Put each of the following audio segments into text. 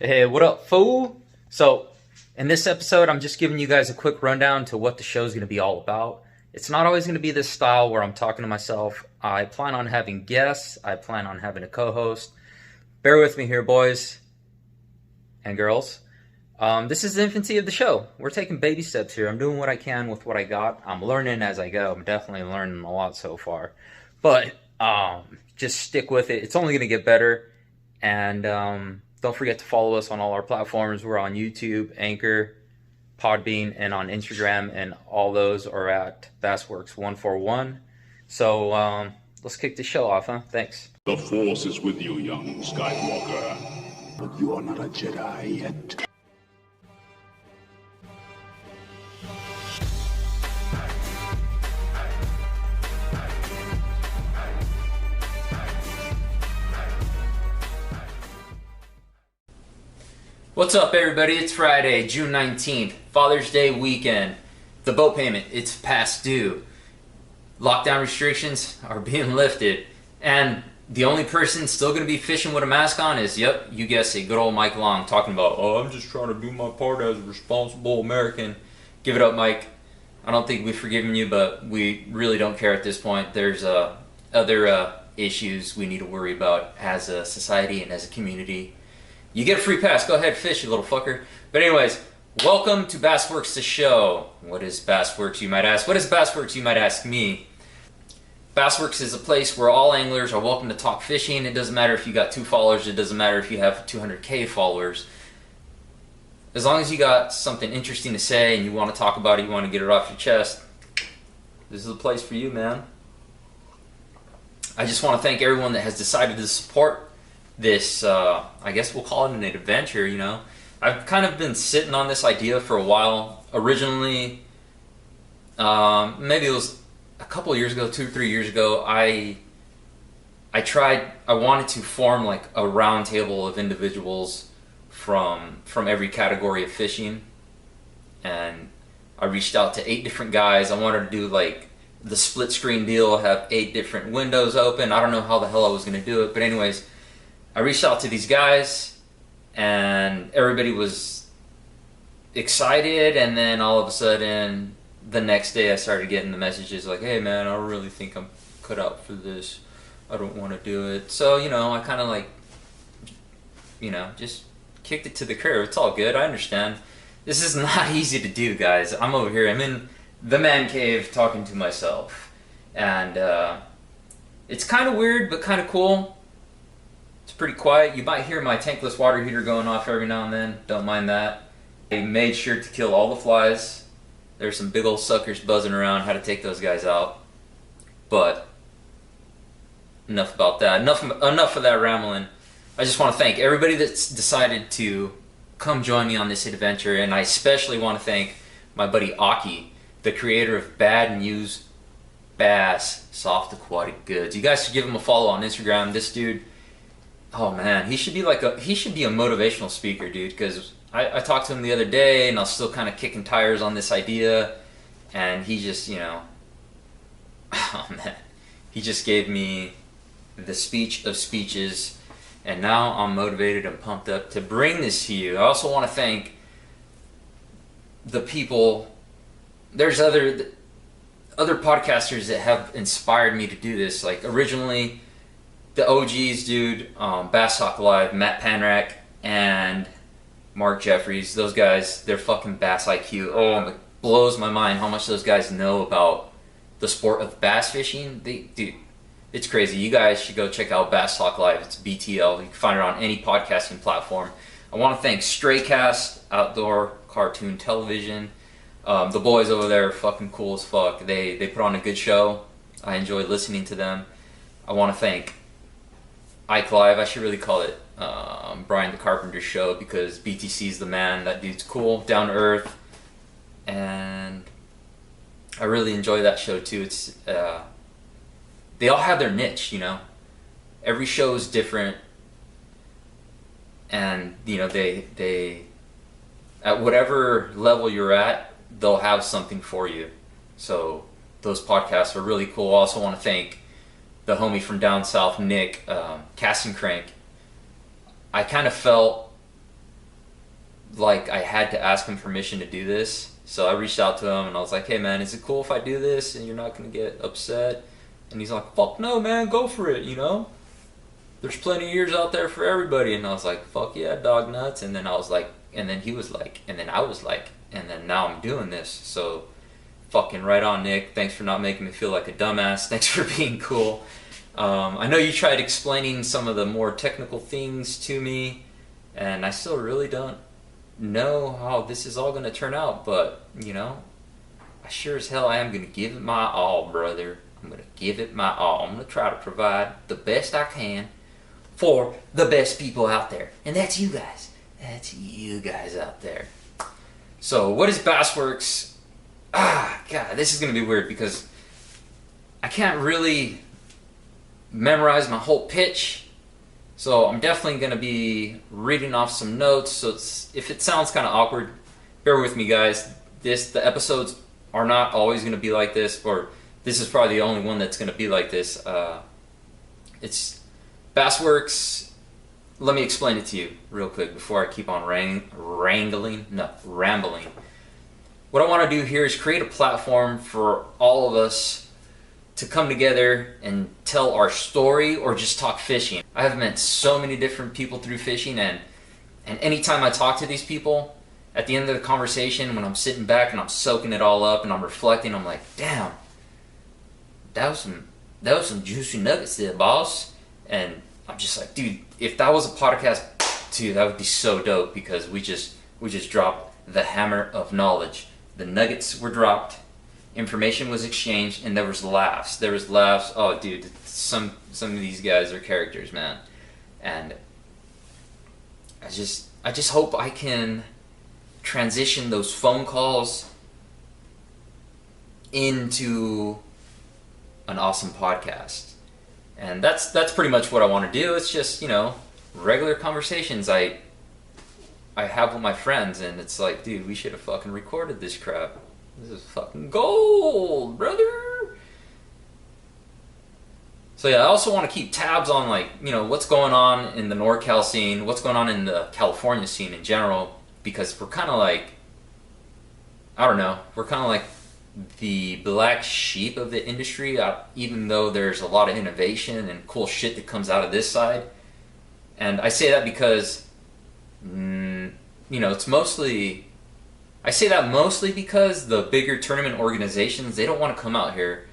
Hey, what up, fool? So, in this episode, I'm just giving you guys a quick rundown to what the show's going to be all about. It's not always going to be this style where I'm talking to myself. I plan on having guests, I plan on having a co host. Bear with me here, boys and girls. This is the infancy of the show. We're taking baby steps here. I'm doing what I can with what I got. I'm learning as I go. I'm definitely learning a lot so far. But just stick with it. It's only going to get better. And don't forget to follow us on all our platforms. We're on YouTube, Anchor, Podbean, and on Instagram. And all those are at Bassworks141. So let's kick the show off, huh? Thanks. The Force is with you, young Skywalker. But you are not a Jedi yet. What's up, everybody? It's Friday, June 19th, Father's Day weekend. The boat payment, it's past due. Lockdown restrictions are being lifted. And the only person still going to be fishing with a mask on is, yep, you guessed it, good old Mike Long talking about, oh, I'm just trying to do my part as a responsible American. Give it up, Mike. I don't think we've forgiven you, but we really don't care at this point. There's other issues we need to worry about as a society and as a community. You get a free pass. Go ahead, fish, you little fucker. But anyways, welcome to Bassworks, the show. What is Bassworks, you might ask? What is Bassworks, you might ask me? Bassworks is a place where all anglers are welcome to talk fishing. It doesn't matter if you got 2 followers. It doesn't matter if you have 200K followers. As long as you got something interesting to say and you want to talk about it, you want to get it off your chest, this is the place for you, man. I just want to thank everyone that has decided to support this, I guess we'll call it an adventure, you know. I've kind of been sitting on this idea for a while. Originally, maybe it was a couple of years ago, 2 or 3 years ago, I wanted to form like a round table of individuals from every category of fishing. And I reached out to 8 different guys. I wanted to do like the split screen deal, have 8 different windows open. I don't know how the hell I was going to do it, but anyways, I reached out to these guys, and everybody was excited, and then all of a sudden, the next day I started getting the messages like, hey man, I don't really think I'm cut out for this. I don't want to do it. So, you know, I kind of like, you know, just kicked it to the curb. It's all good. I understand. This is not easy to do, guys. I'm over here. I'm in the man cave talking to myself. And it's kind of weird, but kind of cool. It's pretty quiet. You might hear my tankless water heater going off every now and then. Don't mind that. I made sure to kill all the flies. There's some big old suckers buzzing around. How to take those guys out. But enough about that. Enough of that rambling. I just want to thank everybody that's decided to come join me on this adventure, and I especially want to thank my buddy Aki, the creator of Bad News Bass Soft Aquatic Goods. You guys should give him a follow on Instagram. This dude, oh man, he should be a motivational speaker, dude, because I talked to him the other day and I was still kind of kicking tires on this idea, and he just, you know, oh man, he just gave me the speech of speeches, and now I'm motivated and pumped up to bring this to you. I also want to thank the people. There's other podcasters that have inspired me to do this. Like originally, the OGs, dude, Bass Talk Live, Matt Panrack, and Mark Jeffries. Those guys, they're fucking Bass IQ. Oh, it blows my mind how much those guys know about the sport of bass fishing. Dude, it's crazy. You guys should go check out Bass Talk Live. It's BTL. You can find it on any podcasting platform. I want to thank Straycast, Outdoor Cartoon Television. The boys over there are fucking cool as fuck. They put on a good show. I enjoy listening to them. I want to thank Ike Live. I should really call it Brian the Carpenter Show, because BTC's the man. That dude's cool, down to earth, and I really enjoy that show too. It's they all have their niche, you know. Every show is different, and you know they at whatever level you're at, they'll have something for you. So those podcasts are really cool. I also want to thank the homie from down south, Nick, Cast and Crank. I kind of felt like I had to ask him permission to do this. So I reached out to him and I was like, hey man, is it cool if I do this and you're not gonna get upset? And he's like, fuck no man, go for it, you know? There's plenty of ears out there for everybody. And I was like, fuck yeah, dog nuts. And then I was like, and then he was like, and then I was like, and then now I'm doing this. So fucking right on, Nick. Thanks for not making me feel like a dumbass. Thanks for being cool. I know you tried explaining some of the more technical things to me, and I still really don't know how this is all going to turn out, but, you know, I sure as hell I am going to give it my all, brother. I'm going to give it my all. I'm going to try to provide the best I can for the best people out there. And that's you guys. That's you guys out there. So, what is Bassworks? God, this is going to be weird because I can't really memorize my whole pitch. So I'm definitely going to be reading off some notes. So if it sounds kind of awkward, bear with me, guys. The episodes are not always going to be like this, or this is probably the only one that's going to be like this. It's Bassworks. Let me explain it to you real quick before I keep on rambling. What I want to do here is create a platform for all of us to come together and tell our story or just talk fishing. I have met so many different people through fishing, and anytime I talk to these people, at the end of the conversation, when I'm sitting back and I'm soaking it all up and I'm reflecting, I'm like, damn, that was some juicy nuggets there, boss. And I'm just like, dude, if that was a podcast, dude, that would be so dope, because we just dropped the hammer of knowledge. The nuggets were dropped, information was exchanged, and there was laughs. Oh, dude, some of these guys are characters, man. And I just hope I can transition those phone calls into an awesome podcast. And that's pretty much what I want to do. It's just, you know, regular conversations I have with my friends, and it's like, dude, we should have fucking recorded this crap. This is fucking gold, brother. So yeah, I also want to keep tabs on, like, you know, what's going on in the NorCal scene, what's going on in the California scene in general, because we're kind of like, I don't know, we're kind of like the black sheep of the industry, even though there's a lot of innovation and cool shit that comes out of this side. And I say that because, you know, I say that mostly because the bigger tournament organizations, they don't want to come out here.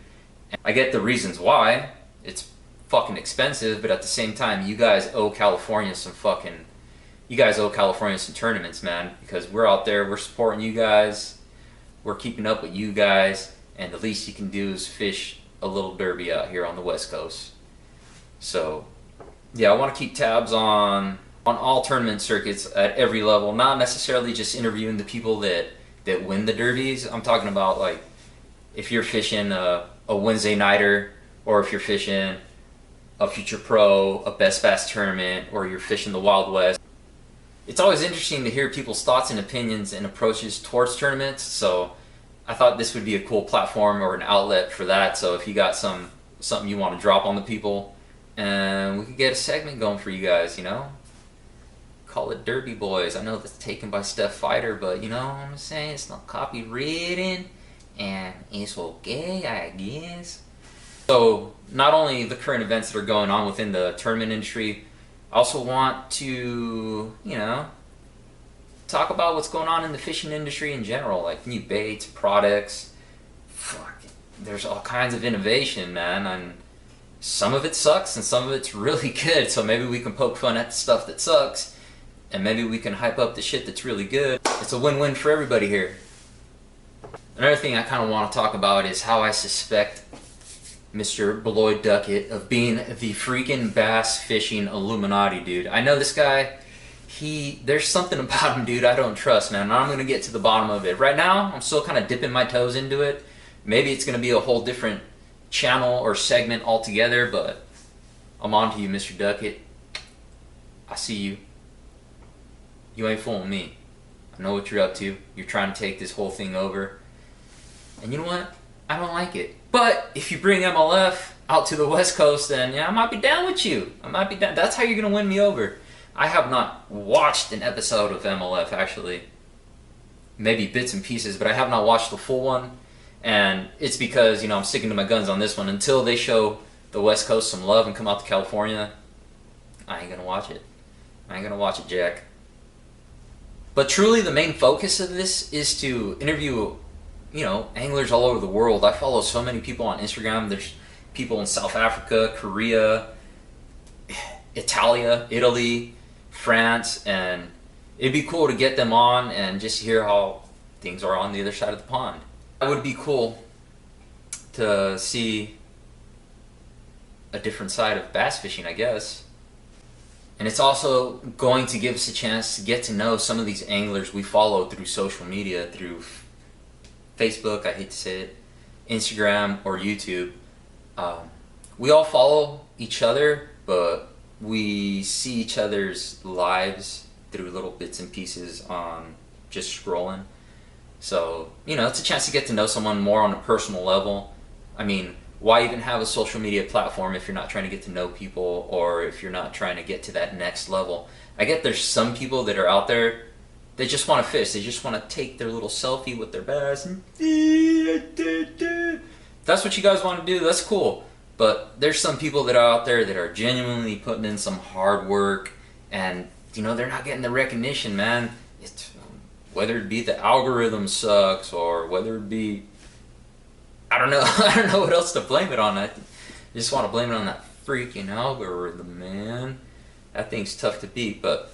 I get the reasons why. It's fucking expensive, but at the same time, you guys owe California some tournaments, man, because we're out there, we're supporting you guys, we're keeping up with you guys, and the least you can do is fish a little derby out here on the West Coast. So, yeah, I want to keep tabs on all tournament circuits at every level, not necessarily just interviewing the people that win the derbies. I'm talking about, like, if you're fishing a Wednesday nighter, or if you're fishing a Future Pro, a Best Bass tournament, or you're fishing the Wild West. It's always interesting to hear people's thoughts and opinions and approaches towards tournaments, so I thought this would be a cool platform or an outlet for that. So if you got something you want to drop on the people, and we could get a segment going for you guys, you know? Call it Derby Boys. I know that's taken by Steph Fighter, but you know what I'm saying? It's not copywritten, and it's okay, I guess. So, not only the current events that are going on within the tournament industry, I also want to, you know, talk about what's going on in the fishing industry in general, like new baits, products. Fuck, there's all kinds of innovation, man, and some of it sucks and some of it's really good, so maybe we can poke fun at the stuff that sucks, and maybe we can hype up the shit that's really good. It's a win-win for everybody here. Another thing I kind of want to talk about is how I suspect Mr. Beloyd Duckett of being the freaking bass fishing Illuminati, dude. I know this guy, there's something about him, dude, I don't trust, man, and I'm going to get to the bottom of it. Right now, I'm still kind of dipping my toes into it. Maybe it's going to be a whole different channel or segment altogether, but I'm on to you, Mr. Duckett. I see you. You ain't fooling me. I know what you're up to. You're trying to take this whole thing over. And you know what? I don't like it. But if you bring MLF out to the West Coast, then yeah, I might be down with you. I might be down. That's how you're going to win me over. I have not watched an episode of MLF, actually. Maybe bits and pieces, but I have not watched the full one. And it's because, I'm sticking to my guns on this one. Until they show the West Coast some love and come out to California, I ain't gonna watch it. I ain't gonna watch it, Jack. But truly, the main focus of this is to interview, anglers all over the world. I follow so many people on Instagram. There's people in South Africa, Korea, Italy, France, and it'd be cool to get them on and just hear how things are on the other side of the pond. It would be cool to see a different side of bass fishing, I guess. And it's also going to give us a chance to get to know some of these anglers we follow through social media, through Facebook, I hate to say it, Instagram, or YouTube. We all follow each other, but we see each other's lives through little bits and pieces on just scrolling. So, it's a chance to get to know someone more on a personal level. I mean, why even have a social media platform if you're not trying to get to know people, or if you're not trying to get to that next level? I get there's some people that are out there, they just want to fish. They just want to take their little selfie with their bass. And if that's what you guys want to do, that's cool. But there's some people that are out there that are genuinely putting in some hard work, and they're not getting the recognition, man. It's, whether it be the algorithm sucks, or whether it be, I don't know. I don't know what else to blame it on. I just want to blame it on that freaking algorithm, man. That thing's tough to beat. But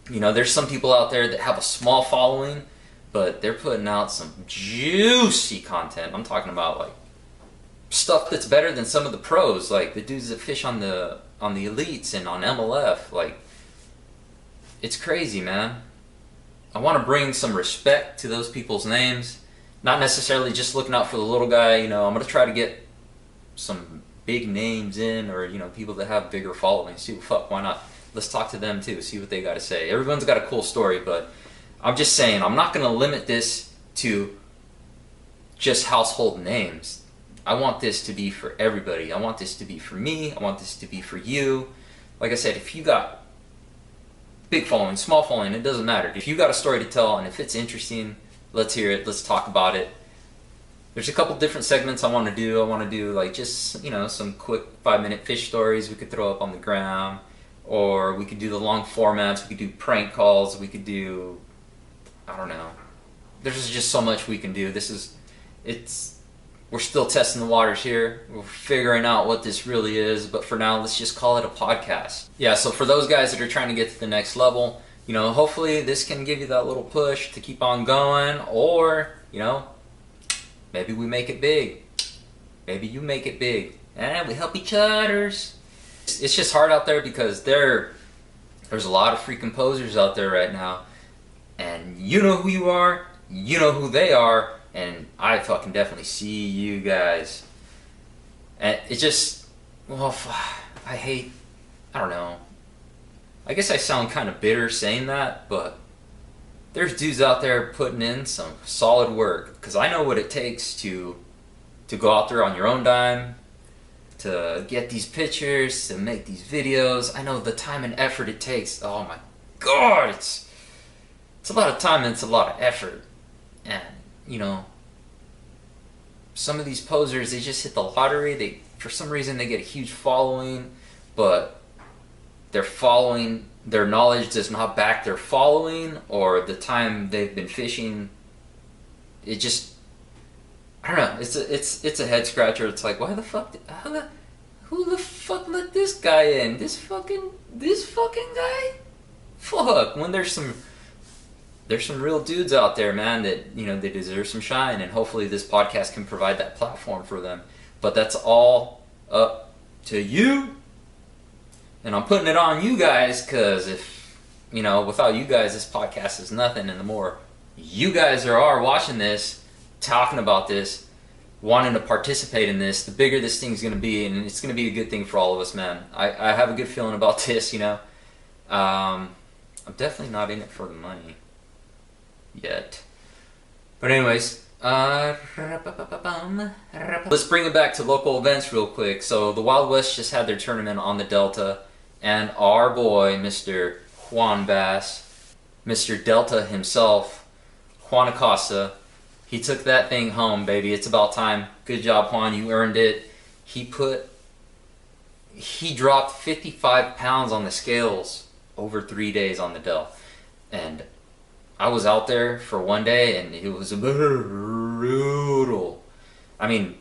there's some people out there that have a small following, but they're putting out some juicy content. I'm talking about like stuff that's better than some of the pros, like the dudes that fish on the elites and on MLF. Like, it's crazy, man. I want to bring some respect to those people's names. Not necessarily just looking out for the little guy. I'm going to try to get some big names in, or people that have bigger followings. See, fuck, why not? Let's talk to them too, see what they got to say. Everyone's got a cool story, but I'm just saying, I'm not going to limit this to just household names. I want this to be for everybody. I want this to be for me. I want this to be for you. Like I said, if you got big following, small following, it doesn't matter. If you got a story to tell, and if it's interesting, let's hear it. Let's talk about it. There's a couple different segments I want to do. I want to do like just, some quick 5-minute fish stories we could throw up on the ground. Or we could do the long formats. We could do prank calls. We could do, I don't know. There's just so much we can do. We're still testing the waters here. We're figuring out what this really is. But for now, let's just call it a podcast. Yeah, so for those guys that are trying to get to the next level, hopefully this can give you that little push to keep on going. Or, maybe we make it big. Maybe you make it big. And we help each other. It's just hard out there because there's a lot of freaking posers out there right now. And you know who you are. You know who they are. And I fucking definitely see you guys. And it just, I don't know. I guess I sound kind of bitter saying that, but there's dudes out there putting in some solid work. Because I know what it takes to go out there on your own dime, to get these pictures, to make these videos. I know the time and effort it takes. Oh my God, it's a lot of time and it's a lot of effort. And some of these posers, they just hit the lottery. For some reason, they get a huge following, but their knowledge does not back their following, or the time they've been fishing. It just, I don't know. It's a head scratcher. It's like, why the fuck? Who the fuck let this guy in? This fucking guy? Fuck. When there's some real dudes out there, man, that they deserve some shine, and hopefully this podcast can provide that platform for them. But that's all up to you, and I'm putting it on you guys, because if without you guys, this podcast is nothing. And the more you guys are watching this, talking about this, wanting to participate in this, the bigger this thing's going to be, and it's going to be a good thing for all of us, man. I have a good feeling about this. I'm definitely not in it for the money yet. But anyways, let's bring it back to local events real quick. So the Wild West just had their tournament on the Delta, and our boy, Mr. Juan Bass, Mr. Delta himself, Juan Acosta. He took that thing home, baby. It's about time. Good job, Juan. You earned it. He dropped 55 pounds on the scales over 3 days on the Del. And I was out there for one day, and it was brutal. I mean,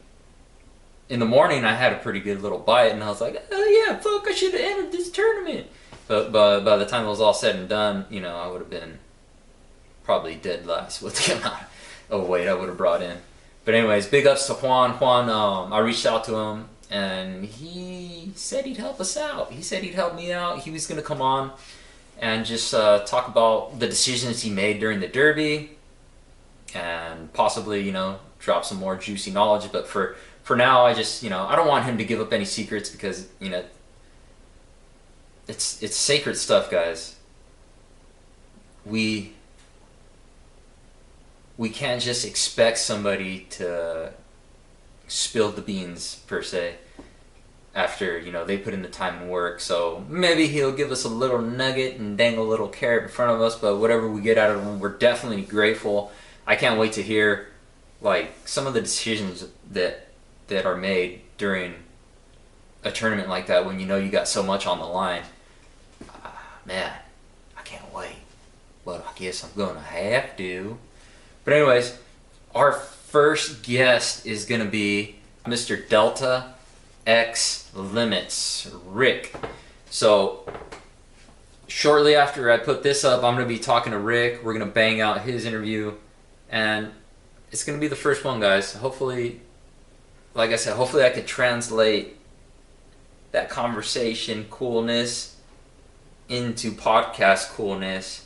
in the morning, I had a pretty good little bite, and I was like, oh yeah, fuck, I should have entered this tournament. But by the time it was all said and done, you know, I would have been probably dead last with the amount of weight I would have brought in. But anyways, big ups to Juan. Juan, I reached out to him, and he said he'd help us out. He said he'd help me out. He was going to come on and just talk about the decisions he made during the Derby, and possibly, you know, drop some more juicy knowledge. But for now, I just, you know, I don't want him to give up any secrets, because, you know, it's sacred stuff, guys. We can't just expect somebody to spill the beans, per se, after, you know, they put in the time and work. So maybe he'll give us a little nugget and dangle a little carrot in front of us, but whatever we get out of him, we're definitely grateful. I can't wait to hear, like, some of the decisions that are made during a tournament like that, when you know you got so much on the line. Man, I can't wait. But I guess I'm gonna have to. But anyways, our first guest is gonna be Mr. Delta X Limits, Rick. So shortly after I put this up, I'm gonna be talking to Rick. We're gonna bang out his interview, and it's gonna be the first one, guys. Hopefully, like I said, hopefully I could translate that conversation coolness into podcast coolness,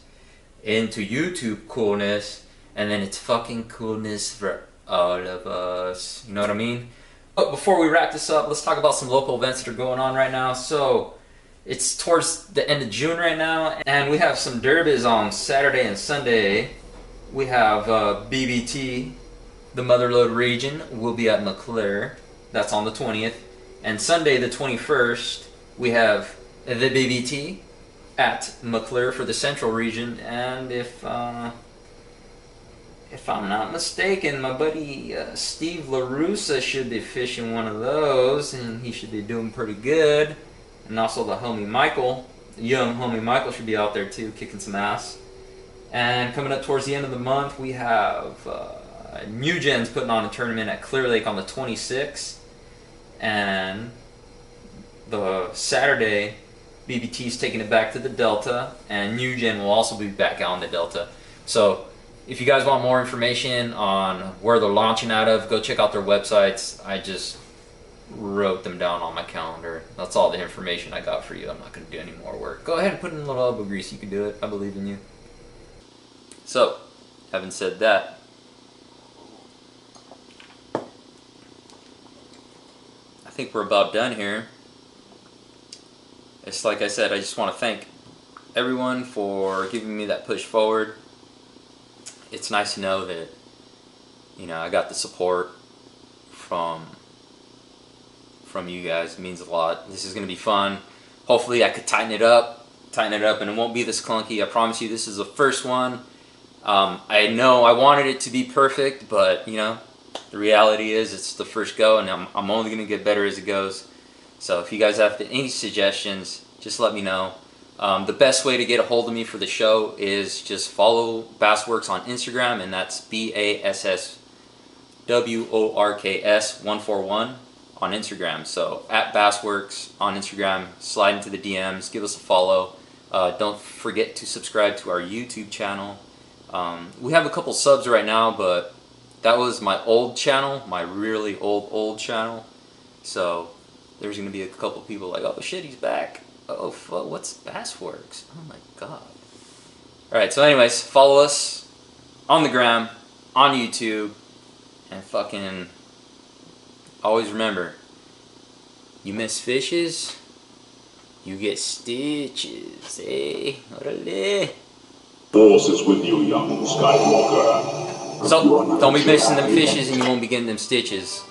into YouTube coolness, and then it's fucking coolness for all of us. You know what I mean? But before we wrap this up, let's talk about some local events that are going on right now. So it's towards the end of June right now, and we have some derbies on Saturday and Sunday. We have BBT, the Motherlode region, will be at McClure. That's on the 20th. And Sunday the 21st, we have the BBT at McClure for the Central region. And if I'm not mistaken, my buddy Steve LaRussa should be fishing one of those, and he should be doing pretty good. And also the homie Michael, the young homie Michael, should be out there too, kicking some ass. And coming up towards the end of the month, we have New Gen's putting on a tournament at Clear Lake on the 26th. And the Saturday, BBT's taking it back to the Delta, and New Gen will also be back out on the Delta. So if you guys want more information on where they're launching out of, go check out their websites. I just wrote them down on my calendar. That's all the information I got for you. I'm not going to do any more work. Go ahead and put in a little elbow grease. You can do it. I believe in you. So, having said that, I think we're about done here. It's like I said, I just want to thank everyone for giving me that push forward. It's nice to know that, you know, I got the support from you guys. It means a lot. This is going to be fun. Hopefully I could tighten it up, and it won't be this clunky. I promise you, this is the first one. I know I wanted it to be perfect, but, you know, the reality is it's the first go, and I'm only going to get better as it goes. So if you guys have any suggestions, just let me know. The best way to get a hold of me for the show is just follow Bassworks on Instagram, and that's BASSWORKS141 on Instagram. So at Bassworks on Instagram, slide into the DMs, give us a follow. Don't forget to subscribe to our YouTube channel. We have a couple subs right now, but that was my old channel, my really old channel. So there's going to be a couple people like, oh shit, he's back. Oh, what's Bassworks? Oh my god. Alright, so anyways, follow us on the gram, on YouTube, and fucking always remember, you miss fishes, you get stitches, eh? Orale. Force is with you, young Skywalker. So, don't be missing them fishes and you won't be getting them stitches.